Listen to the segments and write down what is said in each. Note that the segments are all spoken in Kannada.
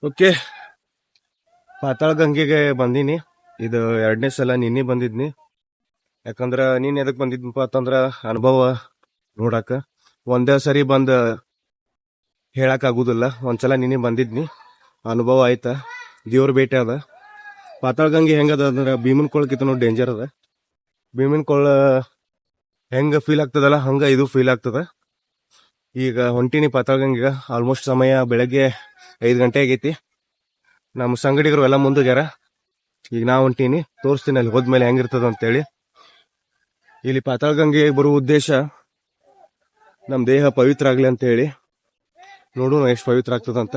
ಓಕೆ, ಪಾತಾಳ ಗಂಗೆಗೆ ಬಂದೀನಿ. ಇದು 2ನೇ ಸಲ. ನಿನ್ನೆ ಬಂದಿದ್ನಿ. ಯಾಕಂದ್ರ ನೀನ್ ಎದಕ್ ಬಂದಿದ್ನಪ್ಪ ಅಂತಂದ್ರ ಅನುಭವ ನೋಡಾಕ. ಒಂದೇ ಸರಿ ಬಂದ್ ಹೇಳಕ್ ಆಗುದಿಲ್ಲ. ಒಂದ್ಸಲ ನಿನ್ನೆ ಬಂದಿದ್ನಿ, ಅನುಭವ ಆಯ್ತಾ. ದೇವ್ರ ಭೇಟಿ ಅದ. ಪಾತಾಳ ಗಂಗೆ ಹೆಂಗದ ಅಂದ್ರ ಭೀಮನ್ ಕೊಳಕಿತ ಡೇಂಜರ್ ಅದ. ಭೀಮನ್ ಕೊಳ ಹೆಂಗ ಫೀಲ್ ಆಗ್ತದಲ್ಲ ಹಂಗ ಇದು ಫೀಲ್ ಆಗ್ತದ. ಈಗ ಹೊಂಟಿನಿ ಪಾತಾಳ ಗಂಗೆಗ. ಆಲ್ಮೋಸ್ಟ್ ಸಮಯ ಬೆಳಗ್ಗೆ 5 ಗಂಟೆ ಆಗೈತಿ. ನಮ್ಮ ಸಂಗಡಿಗರು ಎಲ್ಲ ಮುಂದೋಗ್ಯಾರ. ಈಗ ನಾ ಹೊಂಟೀನಿ, ತೋರಿಸ್ತೀನಿ ಅಲ್ಲಿ ಹೋದ್ಮೇಲೆ ಹೆಂಗಿರ್ತದ ಅಂತೇಳಿ. ಇಲ್ಲಿ ಪಾತಾಳ ಗಂಗೆ ಬರುವ ಉದ್ದೇಶ ನಮ್ ದೇಹ ಪವಿತ್ರ ಆಗ್ಲಿ ಅಂತ ಹೇಳಿ. ನೋಡೋಣ ಎಷ್ಟು ಪವಿತ್ರ ಆಗ್ತದಂತ.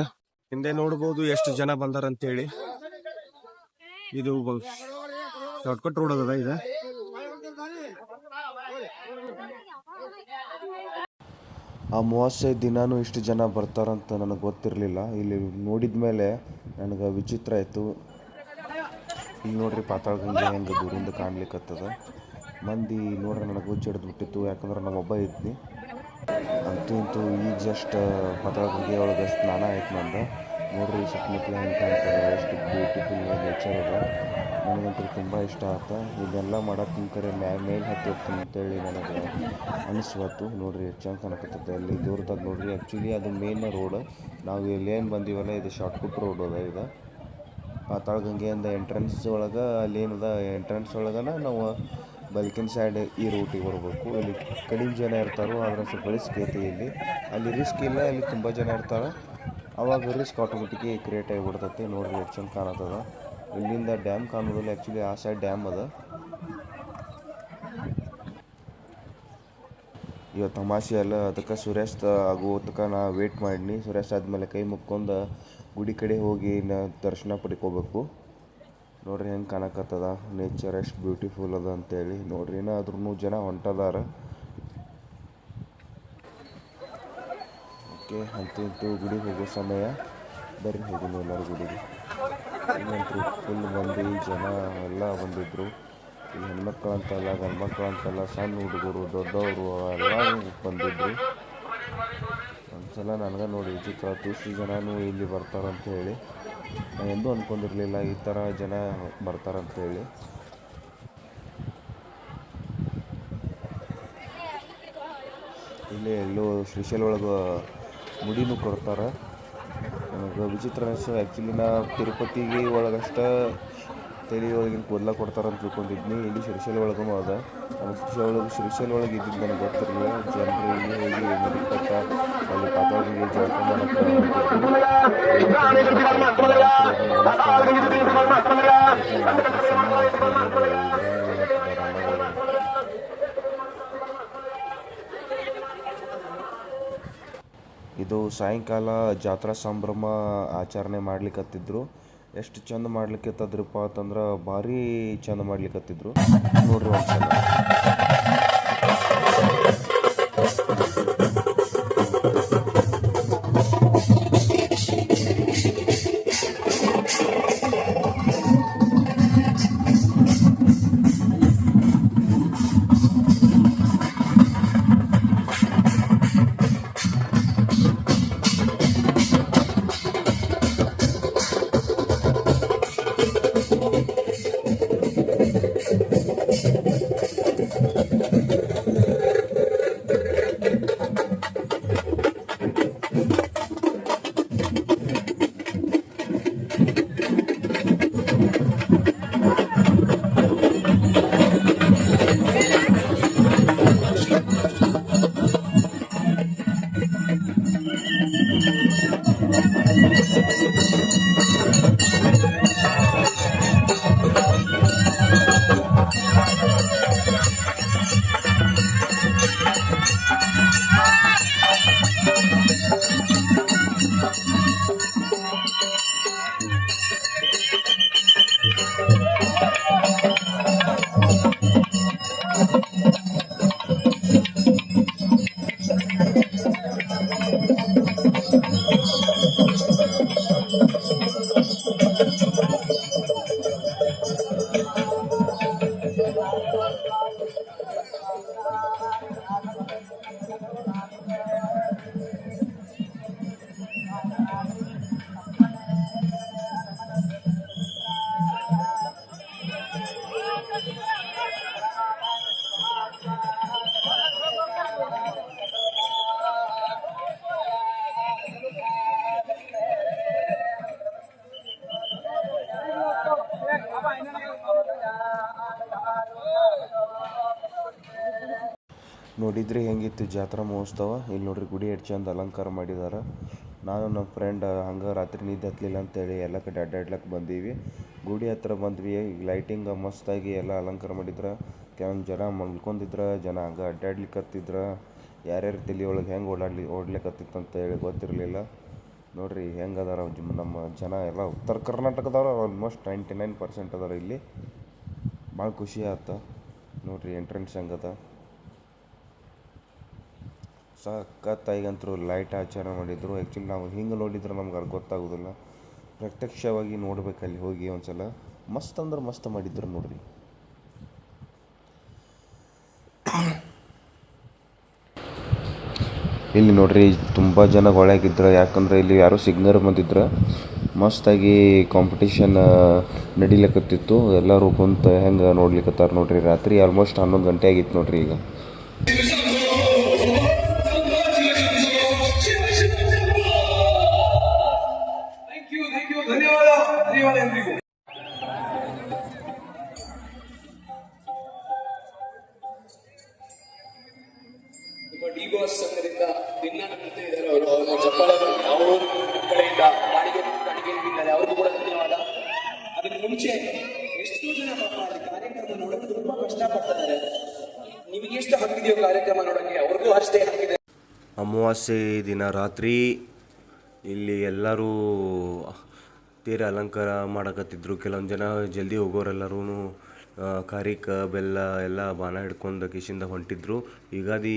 ಹಿಂದೆ ನೋಡ್ಬೋದು ಎಷ್ಟು ಜನ ಬಂದಾರ ಅಂತ ಹೇಳಿ. ಇದು ಶಾರ್ಟ್ಕಟ್ ರೋಡ್ ಅದ. ಇದು ಅಮಾವಾಸ್ಯೆ ದಿನಾನು ಇಷ್ಟು ಜನ ಬರ್ತಾರಂತ ನನಗೆ ಗೊತ್ತಿರಲಿಲ್ಲ. ಇಲ್ಲಿ ನೋಡಿದ್ಮೇಲೆ ನನಗೆ ವಿಚಿತ್ರ ಆಯಿತು. ಇಲ್ಲಿ ನೋಡ್ರಿ ಪಾತಾಳ ಗಂಗೆ ಹೆಂಗೆ ದೂರಿಂದ ಕಾಣ್ಲಿಕ್ಕತ್ತದ. ಮಂದಿ ನೋಡ್ರಿ ನನಗೆ ಹುಚ್ಚಿಡ್ದು ಬಿಟ್ಟಿತ್ತು. ಯಾಕಂದ್ರೆ ನಮ್ಮೊಬ್ಬ ಇದ್ನಿ. ಅಂತೂ ಇಂತೂ ಈಗ ಜಸ್ಟ್ ಪಾತಾಳ ಗಂಗೆ ಒಳಗೆ ಸ್ನಾನ ಆಯ್ತು ನಂದು. ನೋಡ್ರಿ ಸುತ್ತಮುತ್ತಲ ಹೆಂಗೆ ಕಾಣ್ತದೆ, ಎಷ್ಟು ಬ್ಯೂಟಿಫುಲ್ ನೇಚರ್ ಅದ. ನನಗಂತೂ ತುಂಬ ಇಷ್ಟ ಆಯ್ತು. ಇದೆಲ್ಲ ಮಾಡಕ್ಕೆ ಕರೆ ಮೇಲೆ ಹತ್ತಿರ್ತೀನಿ ಅಂತೇಳಿ ನನಗೆ ಅನಿಸ್ವತ್ತು. ನೋಡ್ರಿ ಎಷ್ಟು ಚಂದ ಕಾಣಕತ್ತದ. ಅಲ್ಲಿ ದೂರದಾಗ ನೋಡ್ರಿ, ಆ್ಯಕ್ಚುಲಿ ಅದು ಮೇನ್ ರೋಡ್. ನಾವು ಇಲ್ಲೇನು ಬಂದೀವಲ್ಲ, ಇದು ಶಾರ್ಟ್ಕಟ್ ರೋಡ್ ಅದ. ಇದು ಪಾತಾಳ ಗಂಗೆಯಿಂದ ಎಂಟ್ರೆನ್ಸ್ ಒಳಗೆ ಅಲ್ಲೇನದ, ಎಂಟ್ರೆನ್ಸ್ ಒಳಗನ ನಾವು ಬಲ್ಕಿನ ಸೈಡ್ ಈ ರೂಟಿಗೆ ಬರಬೇಕು. ಇಲ್ಲಿ ಕಡಿಮೆ ಜನ ಇರ್ತಾರೋ, ಆದ್ರೆ ಸ್ವಲ್ಪ ರಿಸ್ಕ್ ಐತಿ. ಇಲ್ಲಿ ಅಲ್ಲಿ ರಿಸ್ಕ್ ಇಲ್ಲ, ಇಲ್ಲಿ ತುಂಬ ಜನ ಇರ್ತಾರೆ. ಅವಾಗ ರಿಸ್ಕ್ ಆಟೋಮೆಟಿಕ್ ಕ್ರಿಯೇಟ್ ಆಗಿಬಿಡ್ತೈತಿ. ನೋಡ್ರಿ ಎಷ್ಟು ಚಂದ ಕಾಣತ್ತದ. ಇಲ್ಲಿಂದ ಡ್ಯಾಮ್ ಕಾಣೋದಿಲ್ಲ, ಆ್ಯಕ್ಚುಲಿ ಆ ಸೈಡ್ ಡ್ಯಾಮ್ ಅದ. ಇವತ್ತು ತಮಾಷೆ ಅಲ್ಲ, ಅದಕ್ಕೆ ಸೂರ್ಯಾಸ್ತ ಆಗೋ ತನಕ ನಾ ವೇಟ್ ಮಾಡೀನಿ. ಸೂರ್ಯಾಸ್ತ ಆದಮೇಲೆ ಕೈ ಮುಕ್ಕೊಂಡು ಗುಡಿ ಕಡೆ ಹೋಗಿ ದರ್ಶನ ಪಡ್ಕೋಬೇಕು. ನೋಡ್ರಿ ಹೆಂಗೆ ಕಾಣಕತ್ತದ ನೇಚರ್, ಎಷ್ಟು ಬ್ಯೂಟಿಫುಲ್ ಅದ ಅಂತೇಳಿ. ನೋಡ್ರಿ ಏನಾದ್ರೂ ಜನ ಹೊಂಟದಾರ. ಓಕೆ, ಅಂತೂ ಇಂತೂ ಗುಡಿಗೆ ಹೋಗೋ ಸಮಯ. ಬರ್ರಿ ಹೋಗೋಣ ಎಲ್ಲರೂ ಗುಡಿಗೆ. ಇಲ್ಲಂತೂ ಫುಲ್ ಮಂದಿ ಜನ ಎಲ್ಲ ಬಂದಿದ್ರು. ಇಲ್ಲಿ ಹೆಣ್ಮಕ್ಳು ಅಂತಲ್ಲ, ಗಂಡ್ಮಕ್ಳು ಅಂತಲ್ಲ, ಸಣ್ಣ ಹುಡುಗರು, ದೊಡ್ಡವರು ಎಲ್ಲ ಬಂದಿದ್ರು. ಒಂದ್ಸಲ ನನಗೆ ನೋಡಿ ವಿಚಿತ್ರ ಆಯ್ತು, ಇಷ್ಟು ಜನನೂ ಇಲ್ಲಿ ಬರ್ತಾರಂತ ಹೇಳಿ. ನಾನು ಎಂದೂ ಅಂದ್ಕೊಂಡಿರಲಿಲ್ಲ ಈ ಥರ ಜನ ಬರ್ತಾರಂತೇಳಿ. ಇಲ್ಲೇ ಎಲ್ಲೋ ಶ್ರೀಶೈಲ ಒಳಗೆ ಮುಡಿನೂ ಕೊಡ್ತಾರೆ. ನನಗೆ ವಿಚಿತ್ರ ಅನಿಸ್ತು. ಆ್ಯಕ್ಚುಲಿ ನಾ ತಿರುಪತಿಗೆ ಒಳಗಷ್ಟೇ ತಲೆ ಒಳಗಿನ ಕೂದಲ ಕೊಡ್ತಾರಂತ ತಿಳ್ಕೊಂಡಿದ್ನಿ. ಇಲ್ಲಿ ಶ್ರೀಶೈಲ ಒಳಗೂ ಅದ. ನಾನು ಶ್ರೀಶೈಲ ಒಳಗೆ ಇದ್ದಿದ್ದು ನನಗೆ ಗೊತ್ತಿರಲಿಲ್ಲ. ಜನರು ಇಲ್ಲಿ ಹೋಗಿ ಮುಡಿ ಕಟ್ಟ ಅಲ್ಲಿ ಪಾತಾಳ ಗಂಗೆ ಜಳಕ ಇದು ಸಾಯಂಕಾಲ ಜಾತ್ರಾ ಸಂಭ್ರಮ ಆಚರಣೆ ಮಾಡ್ಲಿಕ್ಕತ್ತಿದ್ರು. ಎಷ್ಟು ಚಂದ ಮಾಡ್ಲಿಕ್ಕತ್ತದ್ರಪ್ಪ ಅಂತಂದ್ರೆ ಭಾರಿ ಚಂದ ಮಾಡ್ಲಿಕ್ಕತ್ತಿದ್ರು. ನೋಡ್ರಿ ಒಂದ್ಸಲ. ನೋಡಿದ್ರಿ ಹೆಂಗಿತ್ತು ಜಾತ್ರಾ ಮಹೋತ್ಸವ. ಇಲ್ಲಿ ನೋಡ್ರಿ ಗುಡಿ ಎಷ್ಟು ಚಂದ ಅಲಂಕಾರ ಮಾಡಿದ್ದಾರೆ. ನಾನು ನಮ್ಮ ಫ್ರೆಂಡ್ ಹಂಗೆ ರಾತ್ರಿ ನಿದ್ದೆ ಹತ್ತಲಿಲ್ಲ ಅಂತೇಳಿ ಎಲ್ಲ ಕಡೆ ಅಡ್ಡಾಡ್ಲಕ್ಕೆ ಬಂದೀವಿ. ಗುಡಿ ಹತ್ರ ಬಂದ್ವಿ. ಲೈಟಿಂಗ್ ಮಸ್ತಾಗಿ ಎಲ್ಲ ಅಲಂಕಾರ ಮಾಡಿದ್ರೆ. ಕೆಲವೊಂದು ಜನ ಮಲ್ಕೊಂಡಿದ್ರೆ, ಜನ ಹಂಗೆ ಅಡ್ಡಾಡ್ಲಿಕ್ಕತ್ತಿದ್ರು. ಯಾರ್ಯಾರ ತಲೆ ಒಳಗೆ ಹೆಂಗೆ ಓಡ್ಲಿಕ್ಕತ್ತಿತ್ತು ಅಂತೇಳಿ ಗೊತ್ತಿರಲಿಲ್ಲ. ನೋಡ್ರಿ ಹೆಂಗೆ ಅದಾರ ನಮ್ಮ ಜನ ಎಲ್ಲ ಉತ್ತರ ಕರ್ನಾಟಕದವ್ರು ಆಲ್ಮೋಸ್ಟ್ 99% ಅದಾರ ಇಲ್ಲಿ. ಭಾಳ ಖುಷಿ ಆಯ್ತು ನೋಡ್ರಿ ಎಂಟ್ರೆನ್ಸ್ ಹೆಂಗದ ಸಖತ್ತಾಗಂತರೂ ಲೈಟ್ ಆಚರಣೆ ಮಾಡಿದ್ರು. ಆ್ಯಕ್ಚುಲಿ ನಾವು ಹಿಂಗೆ ನೋಡಿದ್ರೆ ನಮ್ಗೆ ಅದು ಗೊತ್ತಾಗೋದಿಲ್ಲ. ಪ್ರತ್ಯಕ್ಷವಾಗಿ ನೋಡ್ಬೇಕಲ್ಲಿ ಹೋಗಿ ಒಂದ್ಸಲ. ಮಸ್ತ್ ಅಂದ್ರೆ ಮಸ್ತ್ ಮಾಡಿದ್ರು ನೋಡ್ರಿ. ಇಲ್ಲಿ ನೋಡ್ರಿ ತುಂಬ ಜನ ಒಳಗಿದ್ರು. ಯಾಕಂದ್ರೆ ಇಲ್ಲಿ ಯಾರೋ ಸಿಗ್ನರ್ ಬಂದಿದ್ರು. ಮಸ್ತಾಗಿ ಕಾಂಪಿಟೇಷನ್ ನಡಿಲಕತ್ತಿತ್ತು. ಎಲ್ಲರೂ ಕುಂತು ಹೆಂಗೆ ನೋಡ್ಲಿಕ್ಕತ್ತಾರ ನೋಡ್ರಿ. ರಾತ್ರಿ ಆಲ್ಮೋಸ್ಟ್ 11 ಗಂಟೆ ಆಗಿತ್ತು ನೋಡ್ರಿ ಈಗ. ಡಿ ಬಾಸ್ ಸಂಘದಿಂದ ಭಿನ್ನ ನೃತ್ಯ ಇದ್ದಾರೆ. ಅವರು ಅವ್ರ ಚಪ್ಪಾಳೆಗಳು ಯಾವ ಕಡೆಯಿಂದ ಕಾಣಿಕೆ ಅವ್ರಿಗೂ ಕೂಡ ಧನ್ಯವಾದ. ಅದಕ್ಕೆ ಮುಂಚೆ ಎಷ್ಟೋ ಜನ ಪಾಪ ಕಾರ್ಯಕ್ರಮ ನೋಡೋಕೆ ತುಂಬಾ ಕಷ್ಟಪಡ್ತಾರೆ. ನಿಮಗೆ ಎಷ್ಟು ಹಕ್ಕಿದೆಯೋ ಕಾರ್ಯಕ್ರಮ ನೋಡೋಕ್ಕೆ, ಅವ್ರಿಗೂ ಅಷ್ಟೇ ಹಕ್ಕಿದೆ. ಅಮಾವಾಸ್ಯೆ ದಿನ ರಾತ್ರಿ ಇಲ್ಲಿ ಎಲ್ಲರೂ ತೀರ ಅಲಂಕಾರ ಮಾಡಕತ್ತಿದ್ರು. ಕೆಲವೊಂದು ಜನ ಜಲ್ದಿ ಹೋಗೋರೆಲ್ಲರೂ ಕಾರಿಕ ಬೆಲ್ಲ ಎಲ್ಲ ಬಾಣ ಹಿಡ್ಕೊಂಡು ಕಿಶಿಂದ ಹೊಂಟಿದ್ರು. ಯುಗಾದಿ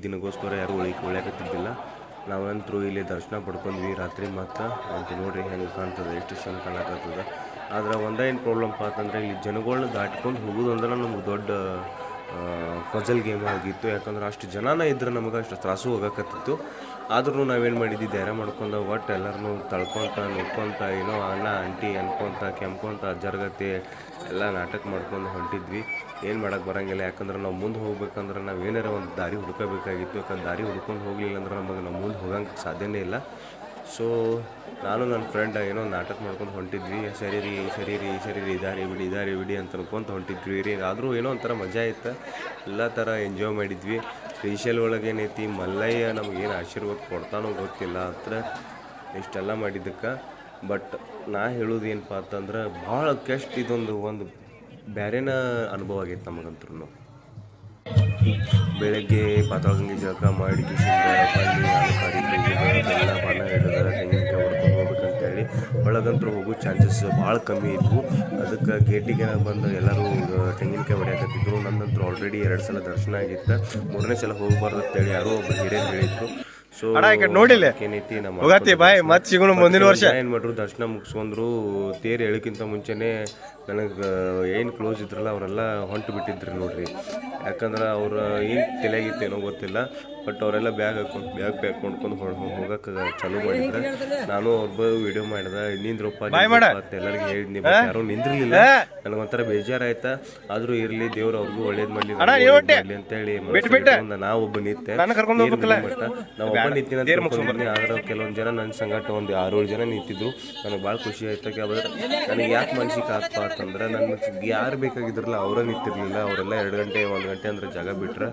ದಿನಕ್ಕೋಸ್ಕರ ಯಾರೂ ಉಳ್ಯಾಕತ್ತಿದ್ದಿಲ್ಲ. ನಾವಂತರೂ ಇಲ್ಲಿ ದರ್ಶನ ಪಡ್ಕೊಂಡ್ವಿ ರಾತ್ರಿ ಮಾತ್ರ. ಅಂತ ನೋಡ್ರಿ ಹೆಂಗೆ ಕಾಣ್ತದೆ, ಎಷ್ಟು ಚಂದ ಕಾಣಕತ್ತದ. ಆದ್ರೆ ಒಂದೇನು ಪ್ರಾಬ್ಲಮ್ ಅಂತಂದರೆ ಇಲ್ಲಿ ಜನಗಳನ್ನ ದಾಟ್ಕೊಂಡು ಹೋಗೋದು ಅಂದ್ರೆ ನಮ್ಗೆ ದೊಡ್ಡ ಫಜಲ್ ಗೇಮ್ ಆಗಿತ್ತು. ಯಾಕಂದ್ರೆ ಅಷ್ಟು ಜನನ ಇದ್ರೆ ನಮಗೆ ಅಷ್ಟು ತ್ರಾಸು ಹೋಗಕತ್ತಿತ್ತು. ಆದ್ರೂ ನಾವೇನು ಮಾಡಿದ್ವಿ, ಧೈರ್ಯ ಮಾಡ್ಕೊಂಡು ಒಟ್ಟು ಎಲ್ಲರನ್ನೂ ತಳ್ಕೊತ ನೋಡ್ಕೊತ ಏನೋ ಅಣ್ಣ ಆಂಟಿ ಅನ್ಕೊತ ಕೆಮ್ಕೊತ ಅಜ್ಜರ್ಗತಿ ಎಲ್ಲ ನಾಟಕ ಮಾಡ್ಕೊಂಡು ಹೊಂಟಿದ್ವಿ. ಏನು ಮಾಡೋಕ್ಕೆ ಬರೋಂಗಿಲ್ಲ. ಯಾಕಂದ್ರೆ ನಾವು ಮುಂದೆ ಹೋಗ್ಬೇಕಂದ್ರೆ ನಾವು ಏನಾರ ಒಂದು ದಾರಿ ಹುಡ್ಕೋಬೇಕಾಗಿತ್ತು. ಯಾಕಂದ್ರೆ ದಾರಿ ಹುಡ್ಕೊಂಡು ಹೋಗಲಿಲ್ಲ ಅಂದ್ರೆ ನಮಗೆ ನಾವು ಮುಂದೆ ಹೋಗೋಂಗೆ ಸಾಧ್ಯನೇ ಇಲ್ಲ. ಸೊ ನಾನು ನನ್ನ ಫ್ರೆಂಡ್ ಏನೋ ನಾಟಕ ಮಾಡ್ಕೊಂಡು ಹೊಂಟಿದ್ವಿ. ಸರಿ ರೀ ದಾರಿ ಬಿಡಿ ಅಂತ ಅನ್ಕೊಂತ ಹೊಂಟಿದ್ವಿ ರೀ. ಆದರೂ ಏನೋ ಒಂಥರ ಮಜಾ ಇತ್ತು. ಎಲ್ಲ ಥರ ಎಂಜಾಯ್ ಮಾಡಿದ್ವಿ. ಶ್ರೀಶೈಲ ಒಳಗೆ ಏನೈತಿ ಮಲ್ಲಯ್ಯ ನಮಗೇನು ಆಶೀರ್ವಾದ ಕೊಡ್ತಾನೋ ಗೊತ್ತಿಲ್ಲ. ಹತ್ರ ಇಷ್ಟೆಲ್ಲ ಮಾಡಿದ್ದಕ್ಕೆ. ಬಟ್ ನಾ ಹೇಳೋದು ಏನಪ್ಪ ಅಂತಂದ್ರೆ ಭಾಳ ಕೆಸ್ಟ್ ಒಂದು ಬೇರೆನ ಅನುಭವ ಆಗೈತೆ ನಮಗಂತೂ. ಬೆಳಗ್ಗೆ ಪಾತಾಳಗಂಗೆ ಜಳಕ ಮಾಡಿ ಕಿಶಿಂದ ಬಂದು ಬೆಲ್ಲ ಬಣ್ಣ ಹಿಡಿದ್ರೆ ತೆಂಗಿನಕಾಯಿ ಹೊಡ್ಕೊಂಡು ಹೋಗ್ಬೇಕಂತೇಳಿ ಒಳಗಂತೂ ಹೋಗೋ ಚಾನ್ಸಸ್ ಭಾಳ ಕಮ್ಮಿ ಇದ್ವು. ಅದಕ್ಕೆ ಗೇಟಿಗೆ ಬಂದು ಎಲ್ಲರೂ ತೆಂಗಿನಕಾಯಿ ಹೊಡ್ಯಾಕತ್ತಿದ್ರು. ನನ್ನಂತೂ ಆಲ್ರೆಡಿ 2 ಸಲ ದರ್ಶನ ಆಗಿತ್ತು. 3ನೇ ಸಲ ಹೋಗ್ಬಾರ್ದು ಅಂತೇಳಿ ಯಾರೋ ಒಬ್ಬರು ಹಿರಿಯರು ಹೇಳಿದ್ರು. ಸೊ ಏನೈತಿ ಮುಂದಿನ ವರ್ಷ ಏನು ಮಾಡ್ರು, ದರ್ಶನ ಮುಗಿಸ್ಕೊಂಡ್ರು. ತೇರು ಹೇಳೋಕ್ಕಿಂತ ಮುಂಚೆನೇ ನನಗೆ ಏನು ಕ್ಲೋಸ್ ಇದ್ರಲ್ಲ ಅವರೆಲ್ಲ ಹೊಂಟು ಬಿಟ್ಟಿದ್ರು ನೋಡ್ರಿ. ಯಾಕಂದ್ರೆ ಅವ್ರು ಏನು ತಲೆಯಾಗಿತ್ತೇನೋ ಗೊತ್ತಿಲ್ಲ. ಬಟ್ ಅವರೆಲ್ಲ ಬ್ಯಾಗ್ ಪ್ಯಾಕ್ ಮಾಡ್ಕೊಂಡು ಹೋಗಕ್ಕೆ ಚಾಲೂ ಮಾಡಿದ್ರೆ ನಾನು ಅವ್ರದ್ದು ವಿಡಿಯೋ ಮಾಡಿದೆ. ನಿಂದ್ರಪ್ಪ ಅಂತ ಎಲ್ಲರಿಗೂ ಹೇಳಿದ್ನಿ. ಬಟ್ ಯಾರೂ ನಿಂದಿರಲಿಲ್ಲ. ನನಗೊಂಥರ ಬೇಜಾರಾಯ್ತಾ. ಆದರೂ ಇರಲಿ, ದೇವ್ರು ಅವ್ರಿಗೂ ಒಳ್ಳೇದು ಮಾಡಲಿ ಅಂತೇಳಿ ನಾವು ಒಬ್ಬ ನಿಂತೆ. ನಾವು ಒಬ್ಬ ನಿಂತಿನ ಆದ್ರೆ ಕೆಲವೊಂದು ಜನ ನನ್ನ ಸಂಗಟ ಒಂದು 6-7 ಜನ ನಿಂತಿದ್ರು. ನನಗೆ ಭಾಳ ಖುಷಿ ಆಯ್ತು. ನನಗೆ ಯಾಕೆ ಮನ್ಸಿಗೆ ಆಗ್ತಾ ಅಂತಂದ್ರೆ ನನ್ನ ಯಾರು ಬೇಕಾಗಿದ್ರಲ್ಲ ಅವರೇ ನಿಂತಿರ್ಲಿಲ್ಲ. ಅವರೆಲ್ಲ 2 ಗಂಟೆ 1 ಗಂಟೆ ಅಂದ್ರೆ ಜಾಗ ಬಿಟ್ರೆ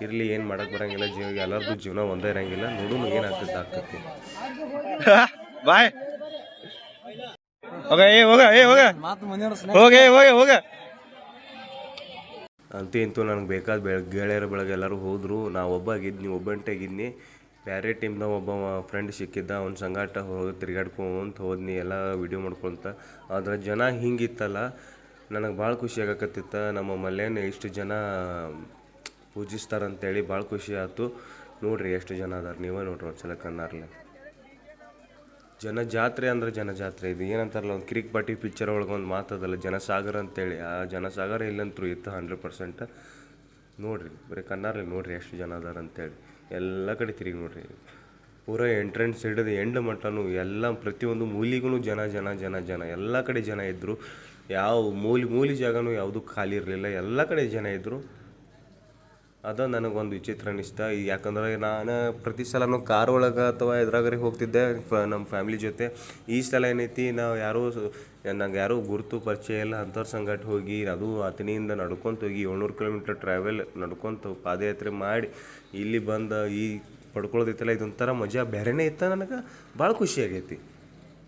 ಇರಲಿ, ಏನು ಮಾಡೋಕ್ಕೆ ಬರೋಂಗಿಲ್ಲ. ಎಲ್ಲರದ್ದು ಜೀವನ ಒಂದೇ ಇರೋಂಗಿಲ್ಲ. ನೋಡೋಣ ಏನಾಗ್ತೈತಿ. ಬಾಯ್ ಹೋಗ ಅಂತೂ ಇಂತೂ ನನಗೆ ಬೇಕಾದ ಗೆಳೆಯರ ಬೆಳಗ್ಗೆ ಎಲ್ಲರೂ ಹೋದರು. ನಾ ಒಬ್ಬಂಟಾಗಿದ್ನಿ. ಬೇರೆ ಟೀಮ್ದಾಗ ಒಬ್ಬ ಫ್ರೆಂಡ್ ಸಿಕ್ಕಿದ್ದ. ಅವ್ನ ಸಂಗಾಟ ಹೋಗಿ ತಿರ್ಗಾಡ್ಕೊಂತ ಹೋದ್ನಿ, ಎಲ್ಲ ವೀಡಿಯೋ ಮಾಡ್ಕೊತ. ಆದರೆ ಜನ ಹಿಂಗಿತ್ತಲ್ಲ, ನನಗೆ ಭಾಳ ಖುಷಿ ಆಗಕತ್ತಿತ್ತು. ನಮ್ಮ ಮಲ್ಲೇನ ಇಷ್ಟು ಜನ ಪೂಜಿಸ್ತಾರಂತೇಳಿ ಭಾಳ ಖುಷಿ ಆಯ್ತು. ನೋಡ್ರಿ ಎಷ್ಟು ಜನ ಅದಾರ, ನೀವೇ ನೋಡ್ರಿ ಒಂದ್ಸಲ ಕಣ್ಣಾರ್ಲೆ. ಜನಜಾತ್ರೆ ಅಂದ್ರೆ ಜನಜಾತ್ರೆ. ಇದು ಏನಂತಾರಲ್ಲ, ಒಂದು ಕಿರಿಕ್ ಪಾಟಿ ಪಿಕ್ಚರ್ ಒಳಗೆ ಒಂದು ಮಾತದಲ್ಲ, ಜನಸಾಗರ ಅಂತೇಳಿ. ಆ ಜನಸಾಗರ ಇಲ್ಲಂತೂ ಇತ್ತು 100%. ನೋಡ್ರಿ ಬರೀ ಕಣ್ಣಾರ್ಲೆ ನೋಡ್ರಿ ಎಷ್ಟು ಜನ ಅದಾರ ಅಂತೇಳಿ. ಎಲ್ಲ ಕಡೆ ತಿರುಗಿ ನೋಡ್ರಿ. ಪೂರ ಎಂಟ್ರೆನ್ಸ್ ಹಿಡಿದು ಎಂಡ್ ಮಟ್ಟನು ಎಲ್ಲ ಪ್ರತಿಯೊಂದು ಮೂಲಿಗೂ ಜನ ಎಲ್ಲ ಕಡೆ ಜನ ಇದ್ದರು. ಯಾವ ಮೂಲಿ ಜಾಗನೂ ಯಾವುದೂ ಖಾಲಿ ಇರಲಿಲ್ಲ. ಎಲ್ಲ ಕಡೆ ಜನ ಇದ್ದರು. ಅದ ನನಗೊಂದು ವಿಚಿತ್ರ ಅನಿಸ್ತ. ಯಾಕಂದ್ರೆ ನಾನು ಪ್ರತಿ ಸಲನೂ ಕಾರ್ ಒಳಗೆ ಅಥವಾ ಎದ್ರಾಗರೆ ಹೋಗ್ತಿದ್ದೆ ನಮ್ಮ ಫ್ಯಾಮ್ಲಿ ಜೊತೆ. ಈ ಸಲ ಏನೈತಿ ನಾವು ನಂಗೆ ಯಾರೂ ಗುರುತು ಪರಿಚಯ ಇಲ್ಲ ಅಂಥವ್ರ ಸಂಗಟ ಹೋಗಿ, ಅದು ಅತನಿಯಿಂದ ನಡ್ಕೊತ ಹೋಗಿ 700 ಕಿಲೋಮೀಟ್ರ್ ಟ್ರಾವೆಲ್ ನಡ್ಕೊತ ಪಾದಯಾತ್ರೆ ಮಾಡಿ ಇಲ್ಲಿ ಬಂದು ಈ ಪಡ್ಕೊಳ್ಳೋದೈತಲ್ಲ, ಇದೊಂಥರ ಮಜಾ ಬೇರೆನೇ ಇತ್ತು. ನನಗೆ ಭಾಳ ಖುಷಿ ಆಗೈತಿ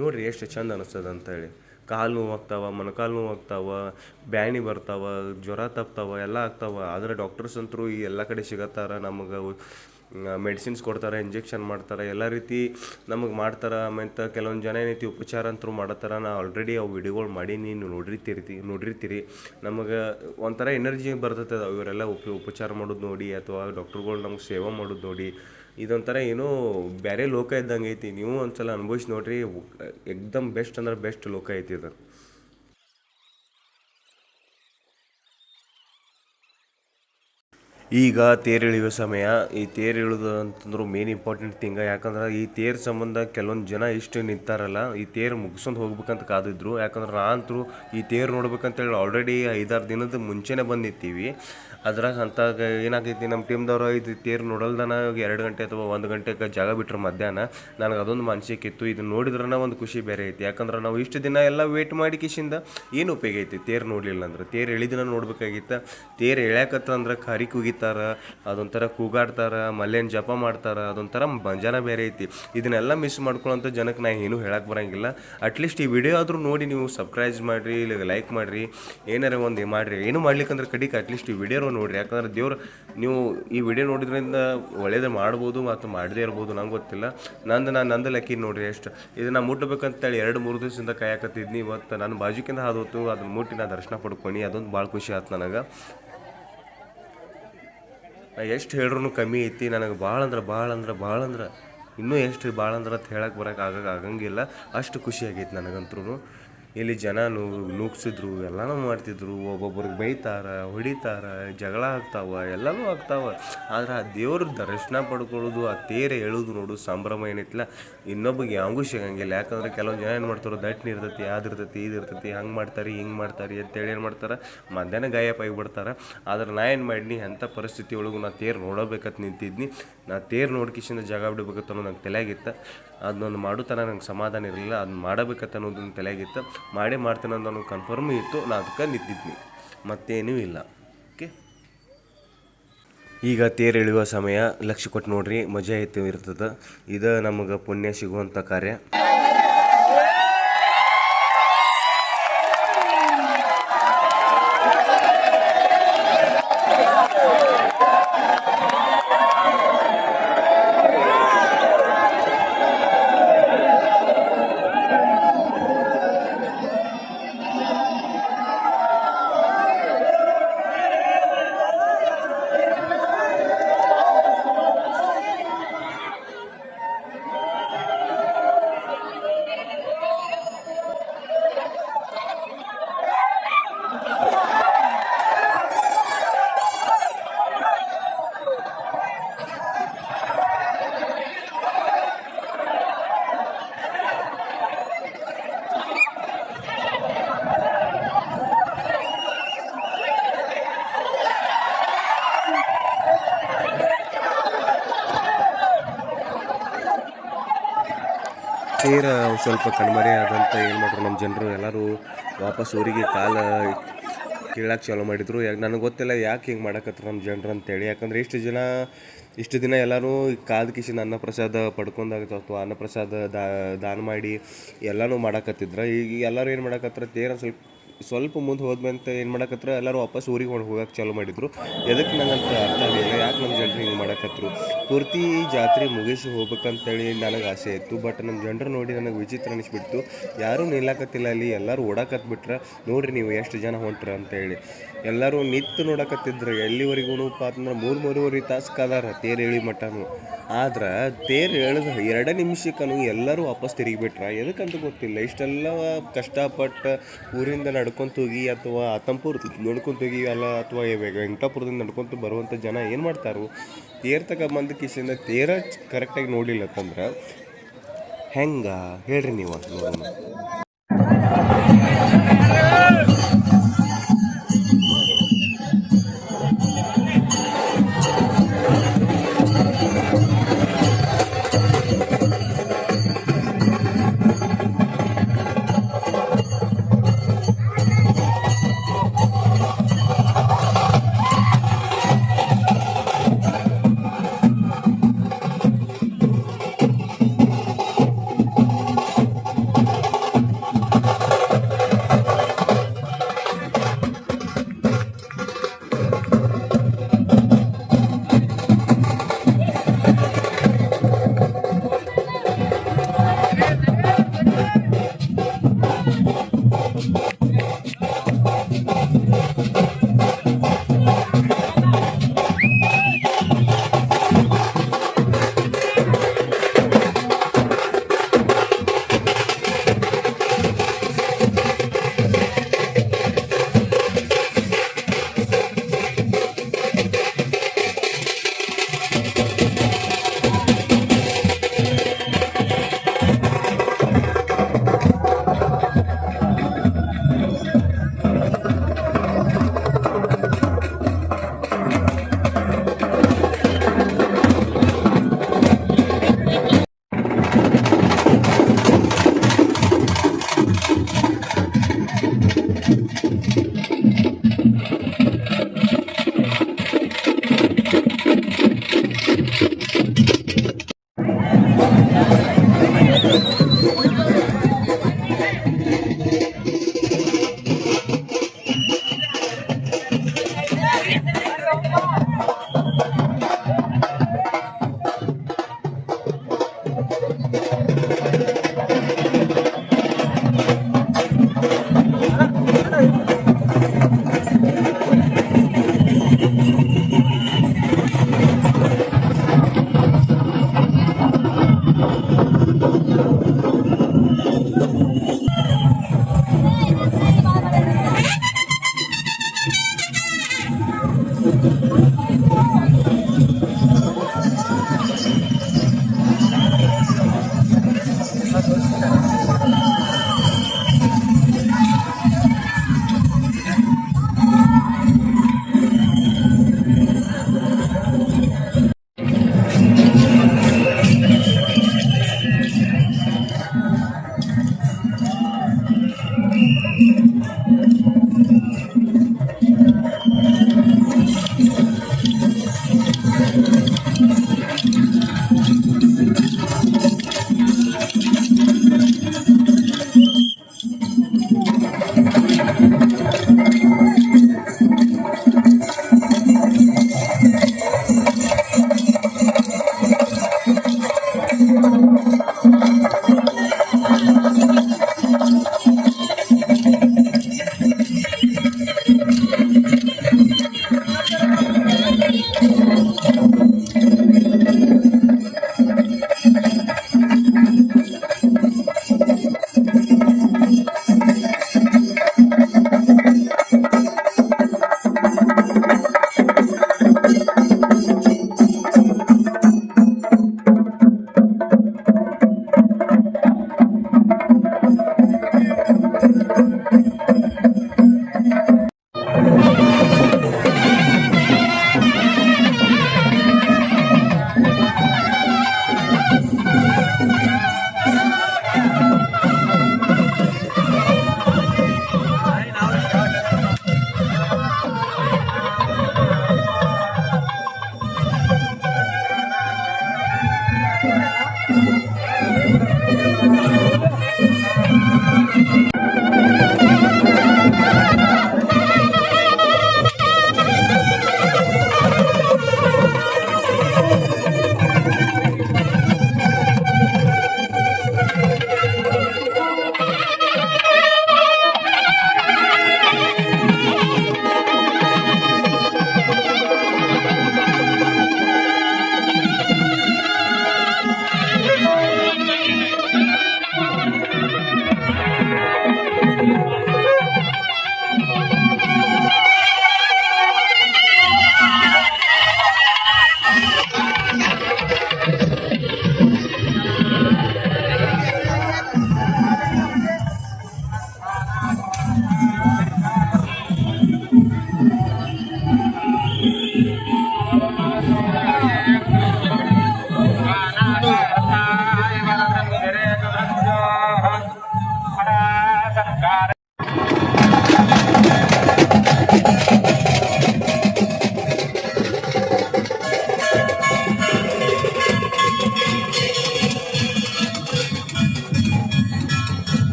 ನೋಡಿರಿ ಎಷ್ಟು ಚಂದ ಅನಿಸ್ತದ ಅಂತೇಳಿ. ಕಾಲು ನೋವು ಆಗ್ತಾವ, ಮೊಣಕಾಲು ನೋವು ಆಗ್ತಾವ, ಬ್ಯಾನಿ ಬರ್ತಾವ, ಜ್ವರ ತಪ್ತಾವ, ಎಲ್ಲ ಆಗ್ತಾವ. ಆದರೆ ಡಾಕ್ಟರ್ಸ್ ಅಂತರೂ ಈ ಎಲ್ಲ ಕಡೆ ಸಿಗತ್ತಾರ. ನಮಗೆ ಮೆಡಿಸಿನ್ಸ್ ಕೊಡ್ತಾರೆ, ಇಂಜೆಕ್ಷನ್ ಮಾಡ್ತಾರೆ, ಎಲ್ಲ ರೀತಿ ನಮಗೆ ಮಾಡ್ತಾರೆ. ಆಮೇಲೆ ಕೆಲವೊಂದು ಜನ ಏನೈತಿ ಉಪಚಾರ ಅಂತರೂ ಮಾಡತ್ತಾರ. ನಾ ಆಲ್ರೆಡಿ ಅವು ವಿಡಿಯೋಗಳು ಮಾಡಿ ನೀವು ನೋಡಿರ್ತೀರಿ. ನಮಗೆ ಒಂಥರ ಎನರ್ಜಿ ಬರ್ತೈತೆ ಇವರೆಲ್ಲ ಉಪಚಾರ ಮಾಡೋದು ನೋಡಿ, ಅಥವಾ ಡಾಕ್ಟ್ರುಗಳು ನಮ್ಗೆ ಸೇವೆ ಮಾಡೋದು ನೋಡಿ. ಇದೊಂಥರ ಏನೋ ಬೇರೆ ಲೋಕ ಇದ್ದಂಗೆ ಐತಿ. ನೀವು ಒಂದ್ಸಲ ಅನುಭವಿಸಿ ನೋಡಿರಿ. ಎಕ್ದಮ್ ಬೆಸ್ಟ್ ಅಂದ್ರೆ ಬೆಸ್ಟ್ ಲೋಕ ಐತಿ ಇದು. ಈಗ ತೇರು ಎಳೆಯುವ ಸಮಯ. ಈ ತೇರು ಎಳೆದು ಅಂತಂದ್ರು ಮೇನ್ ಇಂಪಾರ್ಟೆಂಟ್ ಥಿಂಗ. ಯಾಕಂದ್ರೆ ಈ ತೇರು ಸಂಬಂಧ ಕೆಲವೊಂದು ಜನ ಇಷ್ಟು ನಿಂತಾರಲ್ಲ, ಈ ತೇರು ಮುಗಿಸ್ಕೊಂಡು ಹೋಗ್ಬೇಕಂತ ಕಾದಿದ್ರು. ಯಾಕಂದ್ರೆ ನಾನಂತರೂ ಈ ತೇರು ನೋಡ್ಬೇಕಂತೇಳಿ ಆಲ್ರೆಡಿ 5-6 ದಿನದ ಮುಂಚೆನೇ ಬಂದಿರ್ತೀವಿ. ಅದ್ರಾಗ ಅಂತಾಗ ಏನಾಗೈತಿ, ನಮ್ಮ ಟೀಮ್ದವ್ರು ಇದು ತೇರು ನೋಡಲ್ದನ 2 ಗಂಟೆ ಅಥವಾ 1 ಗಂಟೆಗೆ ಜಾಗ ಬಿಟ್ಟರು ಮಧ್ಯಾಹ್ನ. ನನಗೆ ಅದೊಂದು ಮಾನಸಿಕ ಇತ್ತು. ಇದು ನೋಡಿದ್ರನ ಒಂದು ಖುಷಿ ಬೇರೆ ಐತಿ. ಯಾಕಂದ್ರೆ ನಾವು ಇಷ್ಟು ದಿನ ಎಲ್ಲ ವೇಟ್ ಮಾಡಿ ಕಿಶಿಂದ ಏನು ಉಪಯೋಗ ಐತಿ ತೇರು ನೋಡಲಿಲ್ಲ ಅಂದ್ರೆ. ತೇರು ಎಳಿದಿನ ನೋಡ್ಬೇಕಾಗಿತ್ತು. ತೇರು ಎಳ್ಯಾಕತ್ತ ಅಂದ್ರೆ ಖಾರಿ ಕೂಗಿತಾರ, ಅದೊಂಥರ ಕೂಗಾಡ್ತಾರೆ, ಮಲ್ಲೇನು ಜಪ ಮಾಡ್ತಾರೆ, ಅದೊಂಥರ ಮಜಾನ ಬೇರೆ ಐತಿ. ಇದನ್ನೆಲ್ಲ ಮಿಸ್ ಮಾಡ್ಕೊಳ್ಳೋಂಥ ಜನಕ್ಕೆ ನಾ ಏನೂ ಹೇಳಕ್ಕೆ ಬರೋಂಗಿಲ್ಲ. ಅಟ್ಲೀಸ್ಟ್ ಈ ವಿಡಿಯೋ ಆದರೂ ನೋಡಿ ನೀವು ಸಬ್ಸ್ಕ್ರೈಬ್ ಮಾಡಿರಿ, ಇಲ್ಲ ಲೈಕ್ ಮಾಡಿರಿ, ಏನಾರ ಒಂದು ಮಾಡಿರಿ. ಏನು ಮಾಡ್ಲಿಕ್ಕಂದ್ರೆ ಕಡಿಕೆ ಅಟ್ಲೀಸ್ಟ್ ಈ ವಿಡಿಯೋ ನೋಡಿರಿ. ಯಾಕಂದ್ರೆ ದೇವ್ರು ನೀವು ಈ ವಿಡಿಯೋ ನೋಡಿದ್ರಿಂದ ಒಳ್ಳೇದು ಮಾಡ್ಬೋದು ಮತ್ತು ಮಾಡದೇ ಇರ್ಬೋದು, ನಂಗೆ ಗೊತ್ತಿಲ್ಲ. ನಂದು ಲೆಕ್ಕಿ ನೋಡಿರಿ ಎಷ್ಟು. ಇದನ್ನು ಮುಟ್ಟಬೇಕಂತೇಳಿ 2-3 ದಿವಸದಿಂದ ಕಾಯಕತ್ತಿದ್ನಿ. ಇವತ್ತು ನಾನು ಬಾಜುಕಿಂದ ಹಾದೋತು, ಅದನ್ನ ಮುಟ್ಟಿ ನಾ ದರ್ಶನ ಪಡ್ಕೊಂಡು ಅದೊಂದು ಭಾಳ ಖುಷಿ ಆಯ್ತು ನನಗೆ. ನಾ ಎಷ್ಟು ಹೇಳ್ರೂ ಕಮ್ಮಿ ಐತಿ. ನನಗೆ ಭಾಳ ಅಂದ್ರೆ ಇನ್ನೂ ಎಷ್ಟು ಭಾಳ ಅಂತ ಹೇಳಕ್ಕೆ ಆಗಂಗಿಲ್ಲ. ಅಷ್ಟು ಖುಷಿ ಆಗೈತಿ ನನಗಂತೂ. ಇಲ್ಲಿ ಜನ ನೂಗ್ಸಿದ್ರು, ಎಲ್ಲನೂ ಮಾಡ್ತಿದ್ರು. ಒಬ್ಬೊಬ್ರಿಗೆ ಬೈತಾರ, ಹೊಡಿತಾರ, ಜಗಳ ಆಗ್ತಾವ, ಎಲ್ಲನೂ ಆಗ್ತಾವ. ಆದ್ರೆ ಆ ದೇವ್ರ ದರ್ಶನ ಪಡ್ಕೊಳ್ಳೋದು, ಆ ತೇರು ಎಳೋದು ನೋಡು ಸಂಭ್ರಮ ಏನೈತಿಲ್ಲ, ಇನ್ನೊಬ್ಬಗೆ ಯಾವಾಗೂ ಸಿಗಂಗಿಲ್ಲ. ಯಾಕಂದ್ರೆ ಕೆಲವೊಂದು ಜನ ಏನು ಮಾಡ್ತಾರೆ, ದಟ್ನಿ ಇರ್ತೈತಿ, ಅದಿರ್ತೈತಿ, ಇದಿರ್ತೈತಿ, ಹಂಗೆ ಮಾಡ್ತಾರೆ, ಹಿಂಗೆ ಮಾಡ್ತಾರೆ ಅಂತೇಳಿ ಏನು ಮಾಡ್ತಾರೆ, ಮಧ್ಯಾಹ್ನ ಗಾಯಪ ಆಗಿಬಿಡ್ತಾರೆ. ಆದ್ರೆ ನಾ ಏನು ಮಾಡೀನಿ, ಅಂಥ ಪರಿಸ್ಥಿತಿ ಒಳಗೂ ನಾ ತೇರು ನೋಡಬೇಕಂತ ನಿಂತಿದ್ನಿ. ನಾ ತೇರು ನೋಡ್ಕಿಸಿಂದ ಜಾಗ ಬಿಡಬೇಕಂತ ಅನ್ನೋದು ನಂಗೆ ತಲೆಯಾಗಿತ್ತು. ಅದನ್ನೊಂದು ಮಾಡೋತನ ನಂಗೆ ಸಮಾಧಾನ ಇರಲಿಲ್ಲ. ಅದನ್ನ ಮಾಡಬೇಕಂತ ಅನ್ನೋದನ್ನು ತಲೆಯಾಗಿತ್ತು. ಮಾಡ್ತೇನೆ ಅಂತ ನನಗೆ ಕನ್ಫರ್ಮ್ ಇತ್ತು. ನಾ ಅದಕ್ಕೆ ನಿಂತಿದ್ನಿ, ಮತ್ತೇನೂ ಇಲ್ಲ. ಓಕೆ, ಈಗ ತೇರು ಎಳೆಯುವ ಸಮಯ. ಲಕ್ಷ್ಯ ಕೊಟ್ಟು ನೋಡ್ರಿ, ಮಜಾ ಇರ್ತದೆ. ಇದು ನಮಗೆ ಪುಣ್ಯ ಸಿಗುವಂಥ ಕಾರ್ಯ. ತೇರು ಸ್ವಲ್ಪ ಕಣ್ಮರೆ ಆದಂತ ಏನು ಮಾಡ್ರು ನಮ್ಮ ಜನರು ಎಲ್ಲರೂ ವಾಪಸ್ ಊರಿಗೆ ಕಾಲ ಕೀಳಕ್ಕೆ ಚಾಲೂ ಮಾಡಿದರು. ನನಗೆ ಗೊತ್ತಿಲ್ಲ ಯಾಕೆ ಹಿಂಗೆ ಮಾಡಕತ್ರು ನಮ್ಮ ಜನರು ಅಂತೇಳಿ. ಯಾಕಂದರೆ ಇಷ್ಟು ದಿನ ಎಲ್ಲರೂ ಕಾದ ಕಿಶಿನ ಅನ್ನಪ್ರಸಾದ ಪಡ್ಕೊಂಡಾಗ ಅಥವಾ ಅನ್ನಪ್ರಸಾದ ದಾನ ಮಾಡಿ ಎಲ್ಲನೂ ಮಾಡಕತ್ತಿದ್ರು. ಈಗ ಎಲ್ಲರೂ ಏನು ಮಾಡಕತ್ರ, ತೇರು ಸ್ವಲ್ಪ ಮುಂದೆ ಹೋದ್ಮೇಲೆ ಏನು ಮಾಡಕತ್ರ, ಎಲ್ಲರೂ ವಾಪಸ್ ಊರಿಗೆ ಹೋಗಕ್ಕೆ ಚಾಲೂ ಮಾಡಿದರು. ಎದಕ್ಕೆ ನಂಗಂತ ಅರ್ಥ ಆಗಲಿಲ್ಲ, ಯಾಕೆ ನಮ್ಮ ಜನರು ಹಿಂಗೆ ಮಾಡಕತ್ರು. ಪೂರ್ತಿ ಜಾತ್ರೆ ಮುಗಿಸಿ ಹೋಗ್ಬೇಕಂತೇಳಿ ನನಗೆ ಆಸೆ ಇತ್ತು. ಬಟ್ ನಮ್ಮ ಜನರು ನೋಡಿ ನನಗೆ ವಿಚಿತ್ರ ಅನಿಸ್ಬಿಡ್ತು. ಯಾರೂ ನಿಲ್ಲಕತ್ತಿಲ್ಲ ಅಲ್ಲಿ, ಎಲ್ಲರೂ ಓಡಾಕತ್ಬಿಟ್ರೆ. ನೋಡಿರಿ ನೀವು ಎಷ್ಟು ಜನ ಹೊಂಟ್ರ ಅಂತೇಳಿ. ಎಲ್ಲರೂ ನಿಂತು ನೋಡಕತ್ತಿದ್ರು. ಎಲ್ಲಿವರೆಗೂ ಅಂತಂದ್ರೆ 3-3.5 ತಾಸು ಕಾದಾರ ತೇರು ಎಳಿ ಮಟ್ಟನು. ಆದ್ರೆ ತೇರು ಎಳೆದು 2 ನಿಮಿಷಕ್ಕೂ ಎಲ್ಲರೂ ವಾಪಸ್ ತಿರುಗಿಬಿಟ್ರೆ. ಎದಕ್ಕಂತ ಗೊತ್ತಿಲ್ಲ. ಇಷ್ಟೆಲ್ಲ ಕಷ್ಟಪಟ್ಟು ಊರಿಂದ ನಡ್ಕೊಂತ ಹೋಗಿ ಅಥವಾ ಆತಂಪುರ ನಡ್ಕೊಂತ ಹೋಗಿ ಅಲ್ಲ, ಅಥವಾ ವೆಂಕಟಾಪುರದಿಂದ ನಡ್ಕೊಂತ ಬರುವಂಥ ಜನ ಏನು ಮಾಡ್ತಾರೋ, ತೇರು ತಗೊಂಬಂದ ಕಿಸಿಂದ ತೇರ ಕರೆಕ್ಟಾಗಿ ನೋಡಲಿಲ್ಲ ಅಂತಂದ್ರೆ ಹೆಂಗೆ ಹೇಳ್ರಿ ನೀವು ನೋಡೋಣ.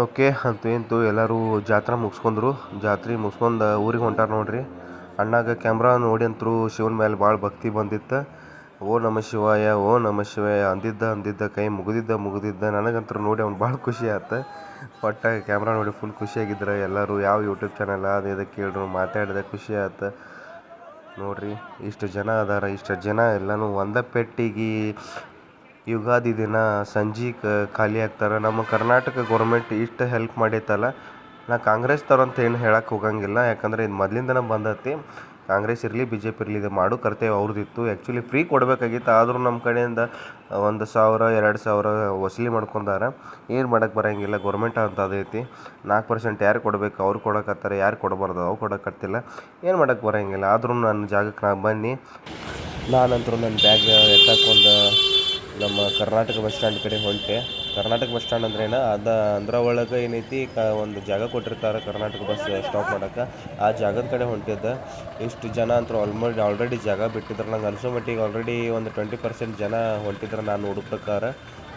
ಓಕೆ ಅಂತೂ ಇಂತೂ ಎಲ್ಲರೂ ಜಾತ್ರೆ ಮುಗಿಸ್ಕೊಂಡ್ರು. ಜಾತ್ರೆ ಮುಗಿಸ್ಕೊಂಡು ಊರಿಗೆ ಹೊಂಟಾರ ನೋಡ್ರಿ. ಅಣ್ಣಾಗ ಕ್ಯಾಮ್ರಾ ನೋಡಿ ಅಂತರೂ ಶಿವನ ಮೇಲೆ ಭಾಳ ಭಕ್ತಿ ಬಂದಿತ್ತು. ಓ ನಮ ಶಿವಾಯ ಓ ನಮ ಶಿವಾಯ ಅಂದಿದ್ದ ಕೈ ಮುಗಿದಿದ್ದ ನನಗಂತೂ ನೋಡಿ ಅವ್ನು ಭಾಳ ಖುಷಿ ಆಯ್ತು. ಒಟ್ಟು ಕ್ಯಾಮ್ರಾ ನೋಡಿ ಫುಲ್ ಖುಷಿಯಾಗಿದ್ರು ಎಲ್ಲರೂ. ಯಾವ ಯೂಟ್ಯೂಬ್ ಚಾನಲ್ ಅದು ಇದಕ್ಕೆ ಕೇಳ್ರು, ಮಾತಾಡಿದೆ, ಖುಷಿ ಆಯ್ತು ನೋಡ್ರಿ. ಇಷ್ಟು ಜನ ಅದಾರ, ಇಷ್ಟು ಜನ ಎಲ್ಲನೂ ಒಂದೇ ಪೆಟ್ಟಿಗೆ ಯುಗಾದಿ ದಿನ ಸಂಜೆಗೆ ಖಾಲಿ ಆಗ್ತಾರೆ. ನಮ್ಮ ಕರ್ನಾಟಕ ಗೌರ್ಮೆಂಟ್ ಇಷ್ಟು ಹೆಲ್ಪ್ ಮಾಡೈತಲ್ಲ, ನಾ ಕಾಂಗ್ರೆಸ್ ಅಂತ ಏನು ಹೇಳಕ್ಕೆ ಹೋಗಂಗಿಲ್ಲ. ಯಾಕಂದರೆ ಇದು ಮೊದಲಿಂದನೇ ಬಂದೈತಿ. ಕಾಂಗ್ರೆಸ್ ಇರಲಿ ಬಿ ಜೆ ಪಿ ಇರಲಿ, ಇದು ಮಾಡೋ ಕರ್ತವ್ಯ ಅವ್ರದ್ದಿತ್ತು. ಆ್ಯಕ್ಚುಲಿ ಫ್ರೀ ಕೊಡಬೇಕಾಗಿತ್ತು, ಆದರೂ ನಮ್ಮ ಕಡೆಯಿಂದ 1,000 2,000 ವಸೂಲಿ ಮಾಡ್ಕೊಂಡಾರ. ಏನು ಮಾಡೋಕ್ಕೆ ಬರೋಂಗಿಲ್ಲ, ಗೌರ್ಮೆಂಟ್ ಅಂತ ಅದೈತಿ. 4% ಯಾರು ಕೊಡಬೇಕು ಅವ್ರು ಕೊಡಕತ್ತಾರೆ, ಯಾರು ಕೊಡಬಾರ್ದು ಅವ್ರು ಕೊಡಕತ್ತಿಲ್ಲ. ಏನು ಮಾಡೋಕ್ಕೆ ಬರೋಂಗಿಲ್ಲ. ಆದರೂ ನನ್ನ ಜಾಗಕ್ಕೆ ನಾ ಬನ್ನಿ. ನಾನಂತರೂ ನನ್ನ ಬ್ಯಾಗ್ ಎತ್ತಾಕೊಂಡು ನಮ್ಮ ಕರ್ನಾಟಕ ಬಸ್ ಸ್ಟ್ಯಾಂಡ್ ಕಡೆ ಹೊಂಟೆ. ಕರ್ನಾಟಕ ಬಸ್ ಸ್ಟ್ಯಾಂಡ್ ಅಂದ್ರೇನ ಅದ್ರ ಒಳಗೆ ಏನೈತಿ ಒಂದು ಜಾಗ ಕೊಟ್ಟಿರ್ತಾರೆ ಕರ್ನಾಟಕ ಬಸ್ ಸ್ಟಾಪ್ ಮಾಡೋಕ್ಕೆ. ಆ ಜಾಗದ ಕಡೆ ಹೊಂಟಿದ್ದೆ. ಇಷ್ಟು ಜನ ಅಂತೂ ಆಲ್ರೆಡಿ ಜಾಗ ಬಿಟ್ಟಿದ್ರು. ನಂಗೆ ಅನಿಸೋ ಮಟ್ಟಿಗೆ ಆಲ್ರೆಡಿ ಒಂದು 20% ಜನ ಹೊಂಟಿದ್ರು ನಾನು ನೋಡೋ ಪ್ರಕಾರ.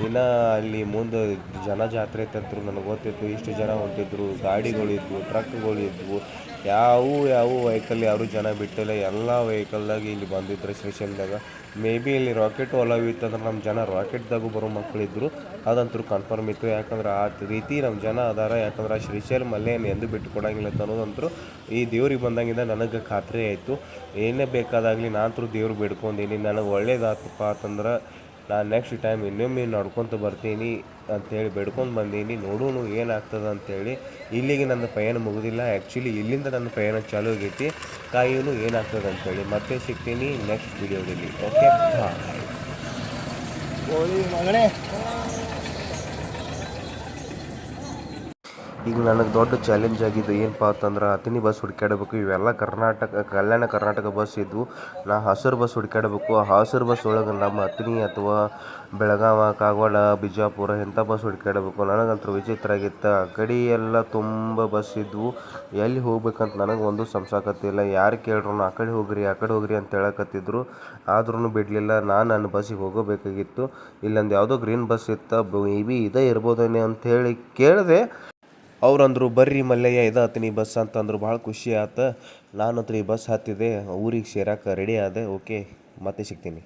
ಇನ್ನು ಅಲ್ಲಿ ಮುಂದೆ ಜನ ಜಾತ್ರೆ ಇತ್ತಂತರು ನನಗೆ ಗೊತ್ತಿತ್ತು. ಇಷ್ಟು ಜನ ಹೊಂಟಿದ್ರು, ಗಾಡಿಗಳಿದ್ವು, ಟ್ರಕ್ಗಳಿದ್ವು, ಯಾವ ವೆಹಿಕಲ್ ಯಾರು ಜನ ಬಿಟ್ಟಿಲ್ಲ. ಎಲ್ಲ ವೆಹಿಕಲ್ದಾಗ ಇಲ್ಲಿ ಬಂದಿದ್ರು ಶ್ರೀಶೈಲದಾಗ. ಮೇ ಬಿ ಇಲ್ಲಿ ರಾಕೆಟ್ ಅಲವ್ ಇತ್ತಂದ್ರೆ ನಮ್ಮ ಜನ ರಾಕೆಟ್ದಾಗೂ ಬರೋ ಮಕ್ಕಳಿದ್ರು, ಅದಂತೂ ಕನ್ಫರ್ಮ್ ಇತ್ತು. ಯಾಕಂದ್ರೆ ಆ ರೀತಿ ನಮ್ಮ ಜನ ಅದಾರ. ಯಾಕಂದ್ರೆ ಆ ಶ್ರೀಶೈಲ ಮಲ್ಲೇನು ಎಂದು ಬಿಟ್ಟು ಕೊಡೋಂಗಿಲ್ಲ ಅನ್ನೋದಂತರೂ ಈ ದೇವ್ರಿಗೆ ಬಂದಾಗಿಂದ ನನಗೆ ಖಾತ್ರಿ ಆಯಿತು. ಏನೇ ಬೇಕಾದಾಗಲಿ ನಾನಂತರೂ ದೇವ್ರು ಬೇಡ್ಕೊಂಡೀನಿ. ನನಗೆ ಒಳ್ಳೇದಾತಪ್ಪ ಅಂತಂದ್ರೆ ನಾನು ನೆಕ್ಸ್ಟ್ ಟೈಮ್ ಇನ್ನೊಮ್ಮೆ ನಡ್ಕೊತ ಬರ್ತೀನಿ ಅಂಥೇಳಿ ಬೇಡ್ಕೊಂಡು ಬಂದೀನಿ. ನೋಡೋಣ ಏನಾಗ್ತದೆ ಅಂಥೇಳಿ. ಇಲ್ಲಿಗೆ ನನ್ನ ಪಯಣ ಮುಗೋದಿಲ್ಲ. ಆ್ಯಕ್ಚುಲಿ ಇಲ್ಲಿಂದ ನನ್ನ ಪಯಣ ಚಾಲೂ ಆಗೈತಿ. ಕಾಯಿನು ಏನಾಗ್ತದೆ ಅಂಥೇಳಿ. ಮತ್ತೆ ಸಿಗ್ತೀನಿ ನೆಕ್ಸ್ಟ್ ವಿಡಿಯೋದಲ್ಲಿ. ಓಕೆ, ಈಗ ನನಗೆ ದೊಡ್ಡ ಚಾಲೆಂಜ್ ಆಗಿದ್ದು ಏನಪ್ಪ ಅಂತಂದ್ರೆ ಅತನಿ ಬಸ್ ಹುಡ್ಕಾಡಬೇಕು. ಇವೆಲ್ಲ ಕಲ್ಯಾಣ ಕರ್ನಾಟಕ ಬಸ್ ಇದ್ವು. ನಾ ಹಸಿರು ಬಸ್ ಹುಡ್ಕಾಡಬೇಕು. ಆ ಹಸಿರು ಬಸ್ ಒಳಗೆ ನಮ್ಮ ಅತನಿ ಅಥವಾ ಬೆಳಗಾವಿ, ಕಾಗವಾಡ, ಬಿಜಾಪುರ ಇಂಥ ಬಸ್ ಹುಡ್ಕಾಡಬೇಕು. ನನಗಂತೂ ವಿಚಿತ್ರ ಆಗಿತ್ತು. ಆ ಕಡೆ ಎಲ್ಲ ತುಂಬ ಬಸ್ ಇದ್ವು. ಎಲ್ಲಿ ಹೋಗ್ಬೇಕಂತ ನನಗೆ ಒಂದು ಸಂಸಾಕತ್ತಿಲ್ಲ. ಯಾರು ಕೇಳ್ರು ಆ ಕಡೆ ಹೋಗ್ರಿ ಅಂತ ಹೇಳಕತ್ತಿದ್ರು. ಆದ್ರೂ ಬಿಡಲಿಲ್ಲ. ನಾನು ನನ್ನ ಬಸ್ಸಿಗೆ ಹೋಗಬೇಕಾಗಿತ್ತು. ಇಲ್ಲೊಂದು ಯಾವುದೋ ಗ್ರೀನ್ ಬಸ್ ಇತ್ತು, ಮೇ ಬಿ ಇದೇ ಇರ್ಬೋದೇನೆ ಅಂಥೇಳಿ ಕೇಳಿದೆ. ಅವ್ರಂದ್ರು ಬರ್ರಿ ಮಲ್ಲಯ್ಯ ಇದು ಹತ್ತೀನಿ ಬಸ್ ಅಂತಂದ್ರು. ಭಾಳ ಖುಷಿ ಆಯ್ತು. ನಾನಂತೂ ಈ ಬಸ್ ಹತ್ತಿದೆ, ಊರಿಗೆ ಸೇರಕ್ಕೆ ರೆಡಿ ಆದೆ. ಓಕೆ, ಮತ್ತೆ ಸಿಗ್ತೀನಿ.